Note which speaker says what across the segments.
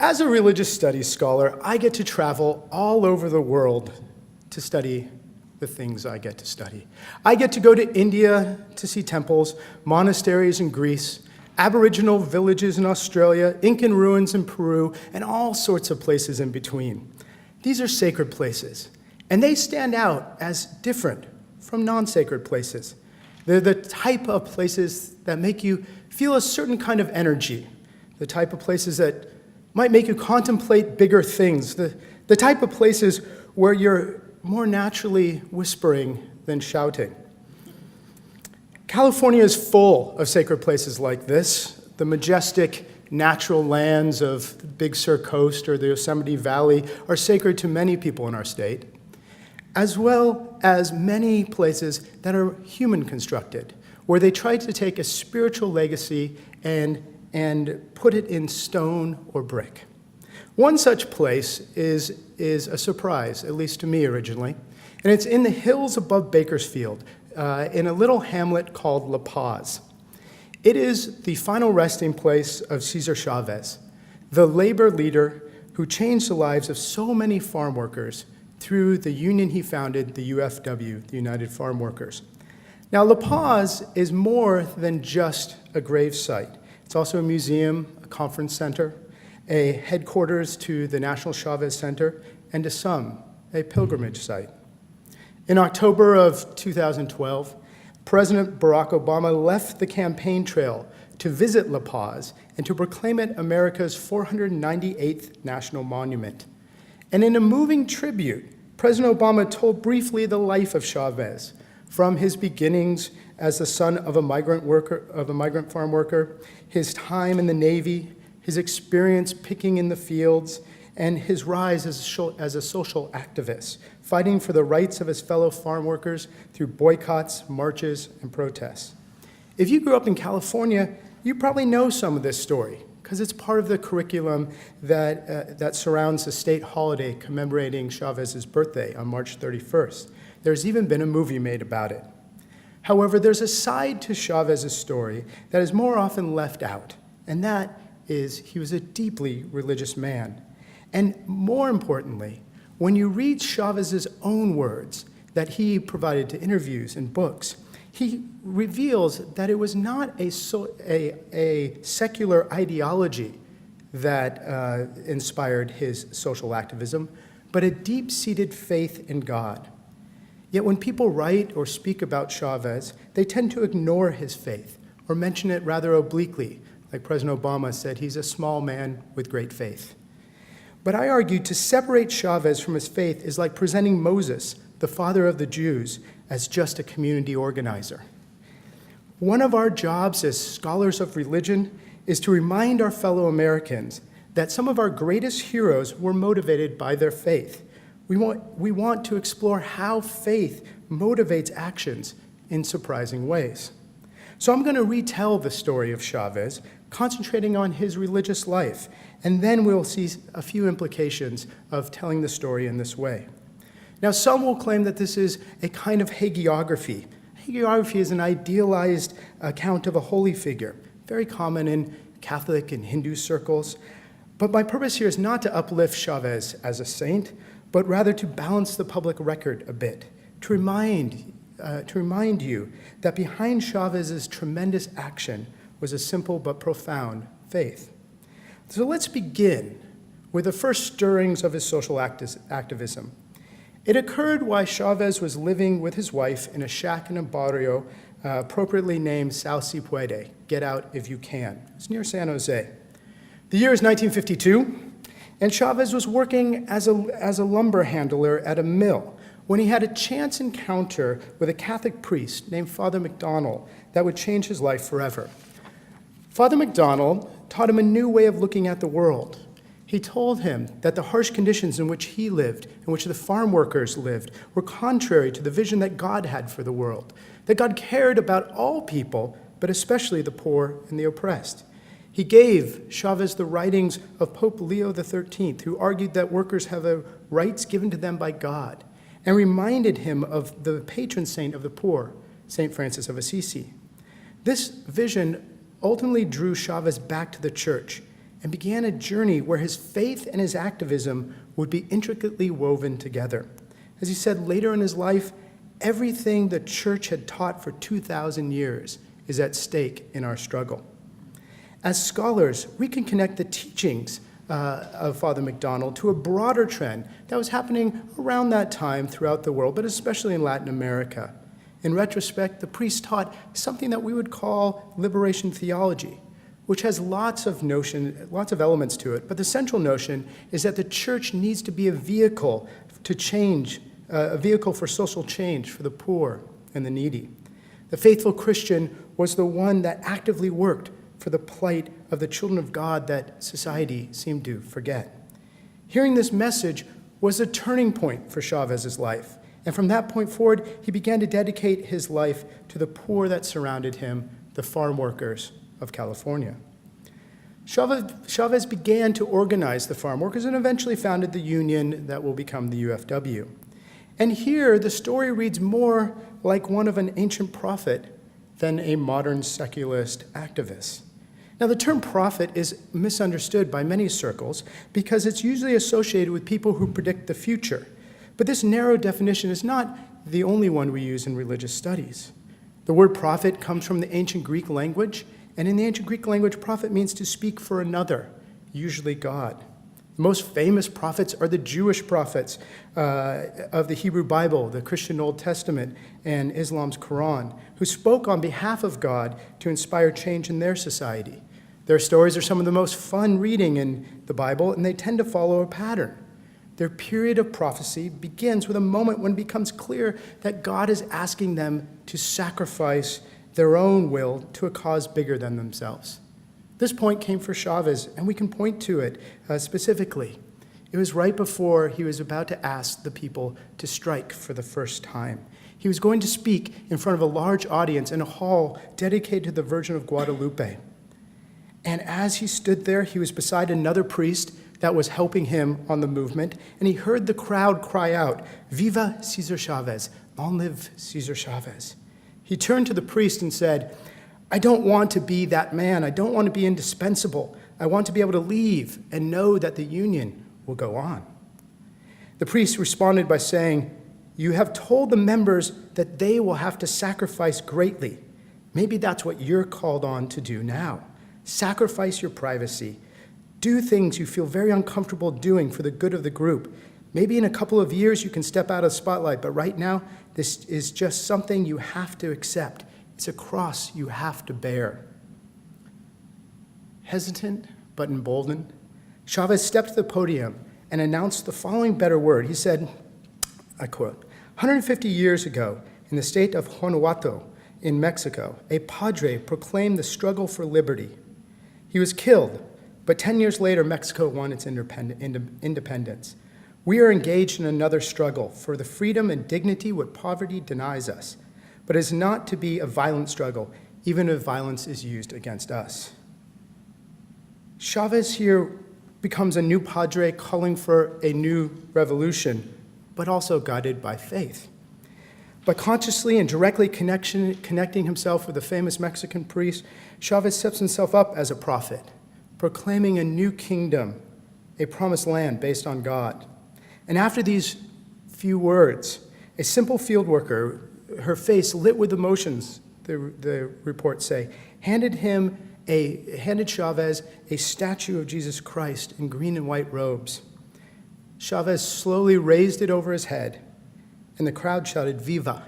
Speaker 1: As a religious studies scholar, I get to travel all over the world to study the things I get to study. I get to go to India to see temples, monasteries in Greece, Aboriginal villages in Australia, Incan ruins in Peru, and all sorts of places in between. These are sacred places, and they stand out as different from non-sacred places. They're the type of places that make you feel a certain kind of energy, the type of places that might make you contemplate bigger things, the type of places where you're more naturally whispering than shouting. California is full of sacred places like this. The majestic natural lands of the Big Sur Coast or the Yosemite Valley are sacred to many people in our state, as well as many places that are human-constructed, where they try to take a spiritual legacy and put it in stone or brick. One such place is a surprise, at least to me originally, and it's in the hills above Bakersfield, in a little hamlet called La Paz. It is the final resting place of Cesar Chavez, the labor leader who changed the lives of so many farm workers through the union he founded, the UFW, the United Farm Workers. Now, La Paz is more than just a grave site. It's also a museum, a conference center, a headquarters to the National Chavez Center, and to some, a pilgrimage site. In October of 2012, President Barack Obama left the campaign trail to visit La Paz and to proclaim it America's 498th national monument. And in a moving tribute, President Obama told briefly the life of Chavez, from his beginnings as the son of a migrant farm worker, his time in the Navy, his experience picking in the fields, and his rise as a social activist, fighting for the rights of his fellow farm workers through boycotts, marches, and protests. If you grew up in California, you probably know some of this story, because it's part of the curriculum that surrounds the state holiday commemorating Chavez's birthday on March 31st. There's even been a movie made about it. However, there's a side to Chavez's story that is more often left out, and that is he was a deeply religious man. And more importantly, when you read Chavez's own words that he provided to interviews and books, he reveals that it was not a secular ideology that inspired his social activism, but a deep-seated faith in God. Yet when people write or speak about Chavez, they tend to ignore his faith or mention it rather obliquely. Like President Obama said, he's a small man with great faith. But I argue to separate Chavez from his faith is like presenting Moses, the father of the Jews, as just a community organizer. One of our jobs as scholars of religion is to remind our fellow Americans that some of our greatest heroes were motivated by their faith. We want to explore how faith motivates actions in surprising ways. So I'm going to retell the story of Chavez, concentrating on his religious life, and then we'll see a few implications of telling the story in this way. Now, some will claim that this is a kind of hagiography. Hagiography is an idealized account of a holy figure, very common in Catholic and Hindu circles. But my purpose here is not to uplift Chavez as a saint, but rather to balance the public record a bit, to remind you that behind Chavez's tremendous action was a simple but profound faith. So let's begin with the first stirrings of his social activism. It occurred while Chavez was living with his wife in a shack in a barrio appropriately named Sal Si Puede, get out if you can. It's near San Jose. The year is 1952, and Chavez was working as a lumber handler at a mill when he had a chance encounter with a Catholic priest named Father McDonald that would change his life forever. Father McDonald taught him a new way of looking at the world. He told him that the harsh conditions in which he lived, in which the farm workers lived, were contrary to the vision that God had for the world, that God cared about all people, but especially the poor and the oppressed. He gave Chavez the writings of Pope Leo XIII, who argued that workers have rights given to them by God, and reminded him of the patron saint of the poor, St. Francis of Assisi. This vision ultimately drew Chavez back to the church, and began a journey where his faith and his activism would be intricately woven together. As he said later in his life, everything the church had taught for 2,000 years is at stake in our struggle. As scholars, we can connect the teachings of Father MacDonald to a broader trend that was happening around that time throughout the world, but especially in Latin America. In retrospect, the priest taught something that we would call liberation theology, which has lots of elements to it, but the central notion is that the church needs to be a vehicle to change, a vehicle for social change for the poor and the needy. The faithful Christian was the one that actively worked for the plight of the children of God that society seemed to forget. Hearing this message was a turning point for Chavez's life, and from that point forward, he began to dedicate his life to the poor that surrounded him, the farm workers of California. Chavez began to organize the farm workers and eventually founded the union that will become the UFW. And here, the story reads more like one of an ancient prophet than a modern secularist activist. Now, the term prophet is misunderstood by many circles because it's usually associated with people who predict the future. But this narrow definition is not the only one we use in religious studies. The word prophet comes from the ancient Greek language, and in the ancient Greek language, prophet means to speak for another, usually God. The most famous prophets are the Jewish prophets of the Hebrew Bible, the Christian Old Testament, and Islam's Quran, who spoke on behalf of God to inspire change in their society. Their stories are some of the most fun reading in the Bible, and they tend to follow a pattern. Their period of prophecy begins with a moment when it becomes clear that God is asking them to sacrifice their own will to a cause bigger than themselves. This point came for Chavez, and we can point to it specifically. It was right before he was about to ask the people to strike for the first time. He was going to speak in front of a large audience in a hall dedicated to the Virgin of Guadalupe. And as he stood there, he was beside another priest that was helping him on the movement, and he heard the crowd cry out, "Viva Cesar Chavez, long live Cesar Chavez." He turned to the priest and said, "I don't want to be that man. I don't want to be indispensable. I want to be able to leave and know that the union will go on." The priest responded by saying, "You have told the members that they will have to sacrifice greatly. Maybe that's what you're called on to do now. Sacrifice your privacy. Do things you feel very uncomfortable doing for the good of the group. Maybe in a couple of years you can step out of the spotlight, but right now, this is just something you have to accept. It's a cross you have to bear." Hesitant but emboldened, Chavez stepped to the podium and announced the following better word. He said, I quote, "150 years ago, in the state of Guanajuato in Mexico, a padre proclaimed the struggle for liberty. He was killed, but 10 years later, Mexico won its independence. We are engaged in another struggle for the freedom and dignity what poverty denies us, but it is not to be a violent struggle, even if violence is used against us." Chavez here becomes a new padre calling for a new revolution, but also guided by faith. By consciously and directly connecting himself with the famous Mexican priest, Chavez sets himself up as a prophet, proclaiming a new kingdom, a promised land based on God. And after these few words, a simple field worker, her face lit with emotions, the reports say, handed Chavez a statue of Jesus Christ in green and white robes. Chavez slowly raised it over his head, and the crowd shouted, "Viva!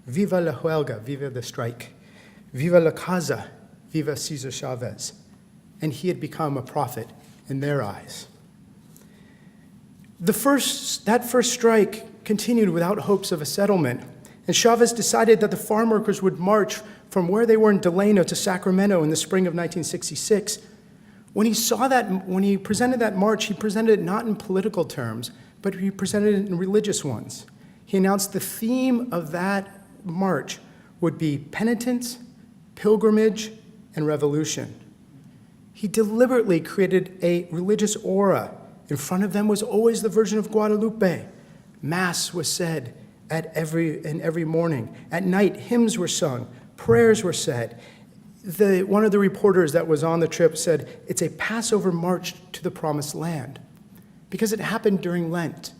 Speaker 1: Viva la huelga, viva the strike! Viva la casa, viva Cesar Chavez!" And he had become a prophet in their eyes. That first strike continued without hopes of a settlement, and Chavez decided that the farm workers would march from where they were in Delano to Sacramento in the spring of 1966. When he presented that march, he presented it not in political terms, but he presented it in religious ones. He announced the theme of that march would be penitence, pilgrimage, and revolution. He deliberately created a religious aura. In front of them was always the Virgin of Guadalupe. Mass was said every morning. At night, hymns were sung, prayers were said. one of the reporters that was on the trip said it's a Passover march to the Promised Land because it happened during Lent.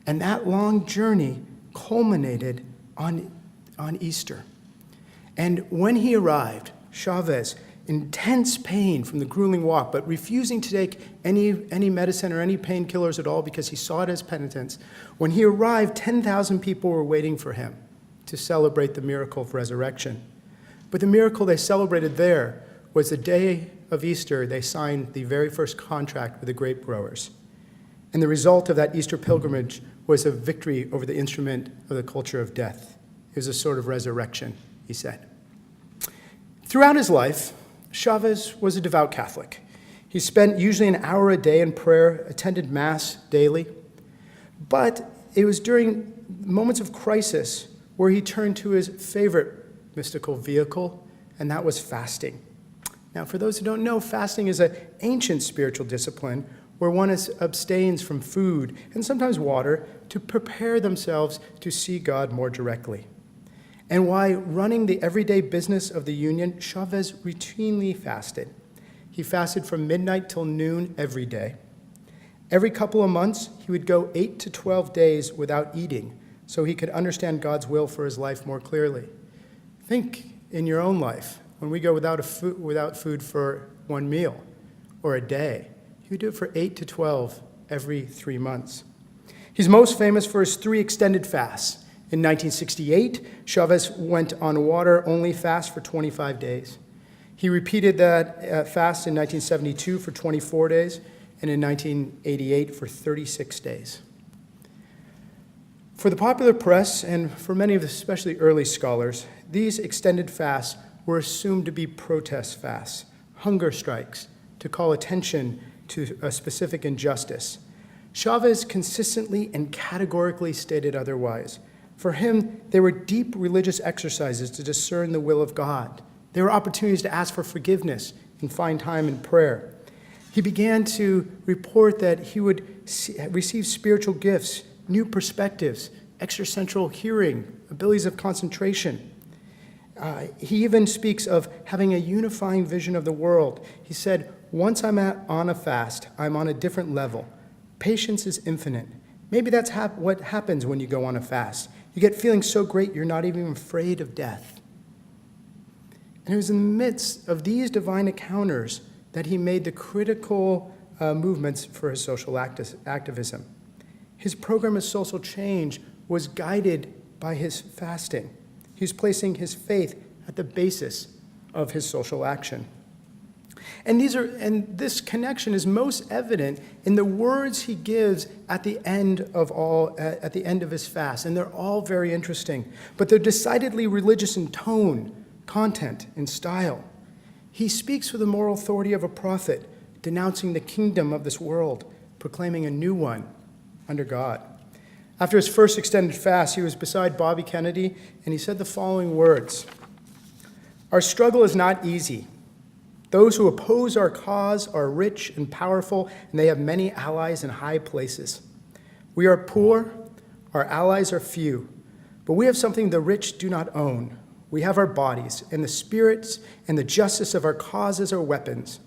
Speaker 1: And that long journey culminated on Easter. And when he arrived, Chavez, intense pain from the grueling walk, but refusing to take any medicine or any painkillers at all because he saw it as penitence. When he arrived, 10,000 people were waiting for him to celebrate the miracle of resurrection. But the miracle they celebrated there was the day of Easter, they signed the very first contract with the grape growers. And the result of that Easter pilgrimage was a victory over the instrument of the culture of death. It was a sort of resurrection, he said. Throughout his life, Chavez was a devout Catholic. He spent usually an hour a day in prayer, attended Mass daily. But it was during moments of crisis where he turned to his favorite mystical vehicle, and that was fasting. Now, for those who don't know, fasting is an ancient spiritual discipline where one abstains from food and sometimes water to prepare themselves to see God more directly. And while running the everyday business of the Union, Chavez routinely fasted. He fasted from midnight till noon every day. Every couple of months, he would go 8 to 12 days without eating so he could understand God's will for his life more clearly. Think in your own life, when we go without food for one meal or a day, he would do it for 8 to 12 every 3 months. He's most famous for his 3 extended fasts. In 1968, Chavez went on a water-only fast for 25 days. He repeated that fast in 1972 for 24 days, and in 1988 for 36 days. For the popular press, and for many of the especially early scholars, these extended fasts were assumed to be protest fasts, hunger strikes, to call attention to a specific injustice. Chavez consistently and categorically stated otherwise. For him, they were deep religious exercises to discern the will of God. They were opportunities to ask for forgiveness and find time in prayer. He began to report that he would receive spiritual gifts, new perspectives, extrasensorial hearing, abilities of concentration. He even speaks of having a unifying vision of the world. He said, once I'm on a fast, I'm on a different level. Patience is infinite. Maybe that's what happens when you go on a fast. You get feeling so great you're not even afraid of death. And it was in the midst of these divine encounters that he made the critical movements for his social activism. His program of social change was guided by his fasting. He was placing his faith at the basis of his social action. And this connection is most evident in the words he gives at the end of his fast, and they're all very interesting, but they're decidedly religious in tone, content, and style. He speaks with the moral authority of a prophet, denouncing the kingdom of this world, proclaiming a new one under God. After his first extended fast, he was beside Bobby Kennedy, and he said the following words: "Our struggle is not easy. Those who oppose our cause are rich and powerful, and they have many allies in high places. We are poor, our allies are few, but we have something the rich do not own. We have our bodies, and the spirits and the justice of our cause as our weapons.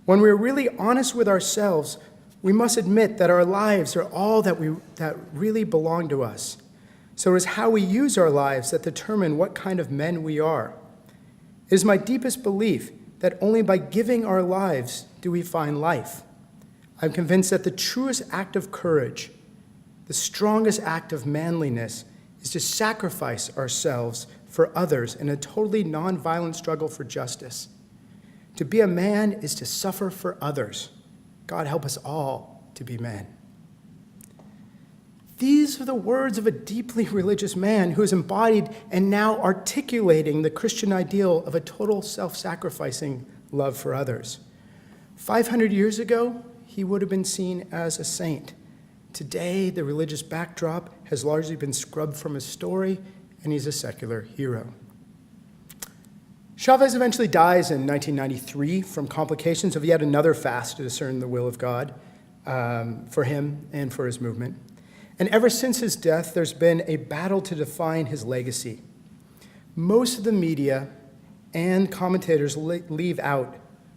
Speaker 1: When we are really honest with ourselves, we must admit that our lives are all that really belong to us. So it is how we use our lives that determine what kind of men we are. It is my deepest belief that only by giving our lives do we find life. I'm convinced that the truest act of courage, the strongest act of manliness, is to sacrifice ourselves for others in a totally nonviolent struggle for justice. To be a man is to suffer for others. God help us all to be men." These are the words of a deeply religious man who is embodied and now articulating the Christian ideal of a total self-sacrificing love for others. 500 years ago, he would have been seen as a saint. Today, the religious backdrop has largely been scrubbed from his story, and he's a secular hero. Chavez eventually dies in 1993 from complications of yet another fast to discern the will of God for him and for his movement. And ever since his death, there's been a battle to define his legacy. Most of the media and commentators leave out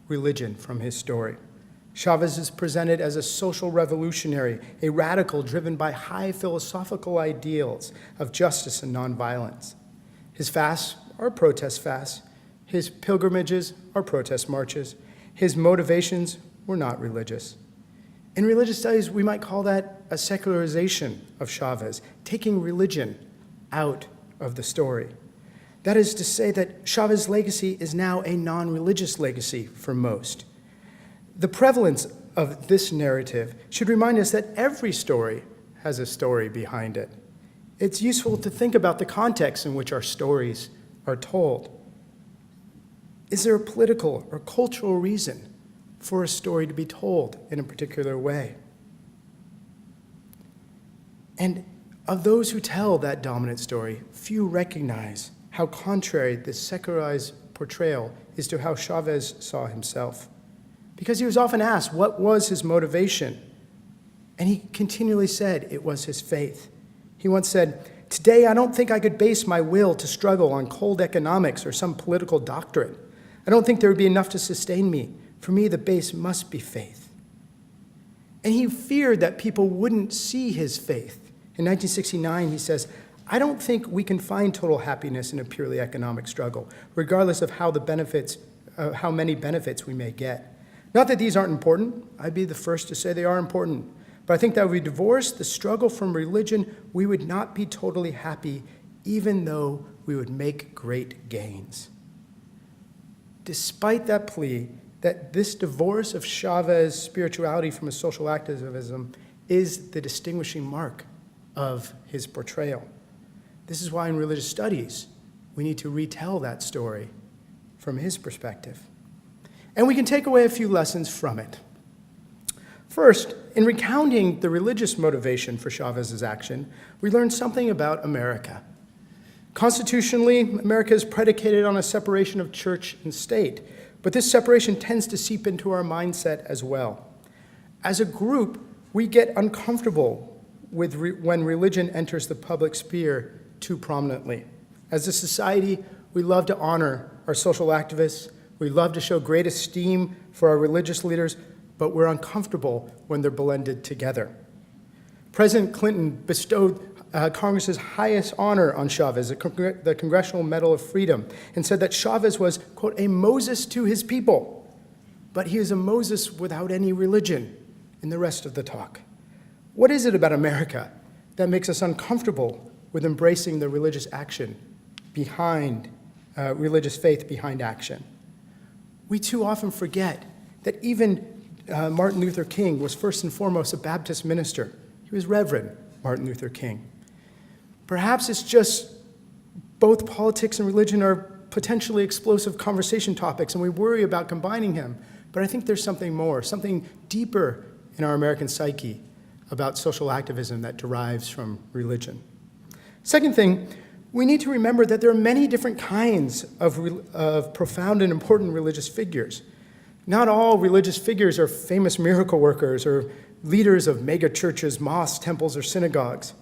Speaker 1: religion from his story. Chavez is presented as a social revolutionary, a radical driven by high philosophical ideals of justice and nonviolence. His fasts are protest fasts. His pilgrimages are protest marches. His motivations were not religious. In religious studies, we might call that a secularization of Chavez, taking religion out of the story. That is to say that Chavez's legacy is now a non-religious legacy for most. The prevalence of this narrative should remind us that every story has a story behind it. It's useful to think about the context in which our stories are told. Is there a political or cultural reason for a story to be told in a particular way? And of those who tell that dominant story, few recognize how contrary this secularized portrayal is to how Chavez saw himself. Because he was often asked what was his motivation, and he continually said it was his faith. He once said, "Today I don't think I could base my will to struggle on cold economics or some political doctrine. I don't think there would be enough to sustain me. For me, the base must be faith." And he feared that people wouldn't see his faith. In 1969, he says, "I don't think we can find total happiness in a purely economic struggle, regardless of how many benefits we may get. Not that these aren't important. I'd be the first to say they are important. But I think that if we divorced the struggle from religion, we would not be totally happy, even though we would make great gains." Despite that plea, that this divorce of Chavez's spirituality from his social activism is the distinguishing mark of his portrayal. This is why in religious studies, we need to retell that story from his perspective. And we can take away a few lessons from it. First, in recounting the religious motivation for Chavez's action, we learn something about America. Constitutionally, America is predicated on a separation of church and state, but this separation tends to seep into our mindset as well. As a group, we get uncomfortable with when religion enters the public sphere too prominently. As a society, we love to honor our social activists. We love to show great esteem for our religious leaders, but we're uncomfortable when they're blended together. President Clinton bestowed Congress's highest honor on Chavez, the Congressional Medal of Freedom, and said that Chavez was, quote, "a Moses to his people," but he is a Moses without any religion in the rest of the talk. What is it about America that makes us uncomfortable with embracing the religious action behind, religious faith behind action? We too often forget that even Martin Luther King was first and foremost a Baptist minister. He was Reverend Martin Luther King. Perhaps it's just both politics and religion are potentially explosive conversation topics, and we worry about combining them. But I think there's something more, something deeper in our American psyche about social activism that derives from religion. Second thing, we need to remember that there are many different kinds of profound and important religious figures. Not all religious figures are famous miracle workers or leaders of mega churches, mosques, temples, or synagogues.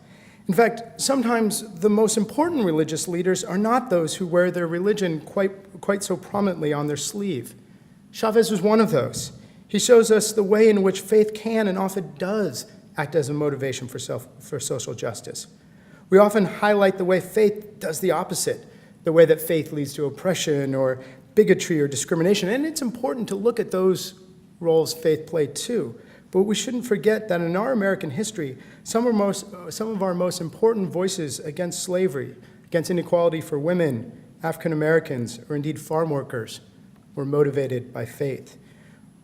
Speaker 1: In fact, sometimes the most important religious leaders are not those who wear their religion quite so prominently on their sleeve. Chavez was one of those. He shows us the way in which faith can and often does act as a motivation for social justice. We often highlight the way faith does the opposite, the way that faith leads to oppression or bigotry or discrimination. And it's important to look at those roles faith played too. But we shouldn't forget that in our American history, some of our most important voices against slavery, against inequality for women, African Americans, or indeed farm workers, were motivated by faith.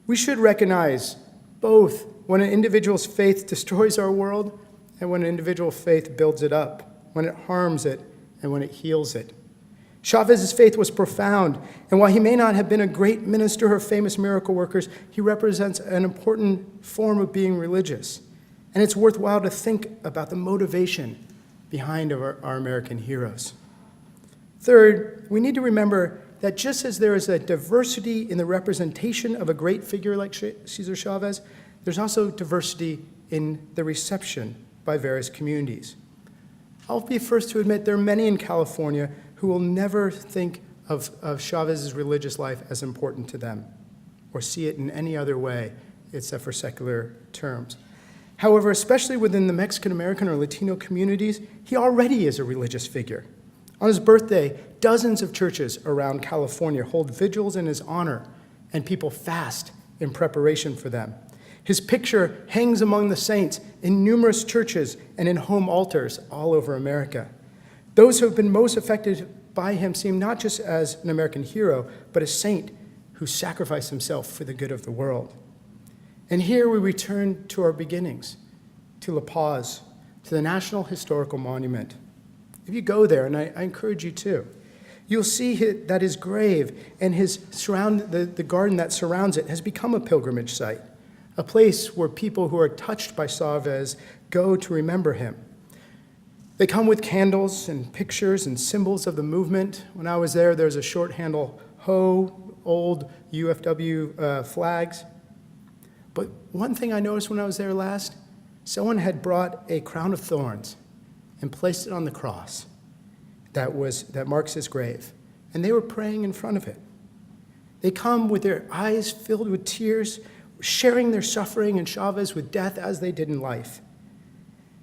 Speaker 1: We should recognize both when an individual's faith destroys our world and when an individual faith builds it up, when it harms it and when it heals it. Chavez's faith was profound, and while he may not have been a great minister or famous miracle workers, he represents an important form of being religious. And it's worthwhile to think about the motivation behind our American heroes. Third, we need to remember that just as there is a diversity in the representation of a great figure like Cesar Chavez, there's also diversity in the reception by various communities. I'll be first to admit there are many in California who will never think of Chavez's religious life as important to them, or see it in any other way except for secular terms. However, especially within the Mexican-American or Latino communities, he already is a religious figure. On his birthday, dozens of churches around California hold vigils in his honor, and people fast in preparation for them. His picture hangs among the saints in numerous churches and in home altars all over America. Those who have been most affected by him seem not just as an American hero, but a saint who sacrificed himself for the good of the world. And here we return to our beginnings, to La Paz, to the National Historical Monument. If you go there, and I encourage you to, you'll see that his grave and the garden that surrounds it has become a pilgrimage site, a place where people who are touched by Chavez go to remember him. They come with candles and pictures and symbols of the movement. When I was there was a short handle hoe, old UFW flags. But one thing I noticed when I was there last, someone had brought a crown of thorns and placed it on the cross that marks his grave. And they were praying in front of it. They come with their eyes filled with tears, sharing their suffering and Chavez with death as they did in life.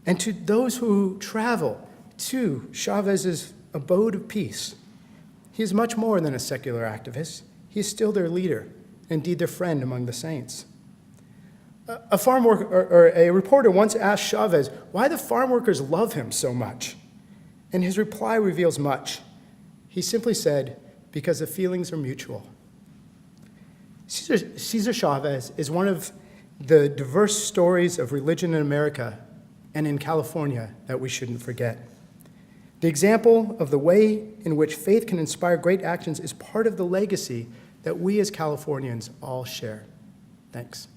Speaker 1: And to those who travel to Chavez's abode of peace, he is much more than a secular activist. He is still their leader, indeed their friend among the saints. A reporter once asked Chavez why the farm workers love him so much. And his reply reveals much. He simply said, because the feelings are mutual. Cesar Chavez is one of the diverse stories of religion in America and in California that we shouldn't forget. The example of the way in which faith can inspire great actions is part of the legacy that we as Californians all share. Thanks.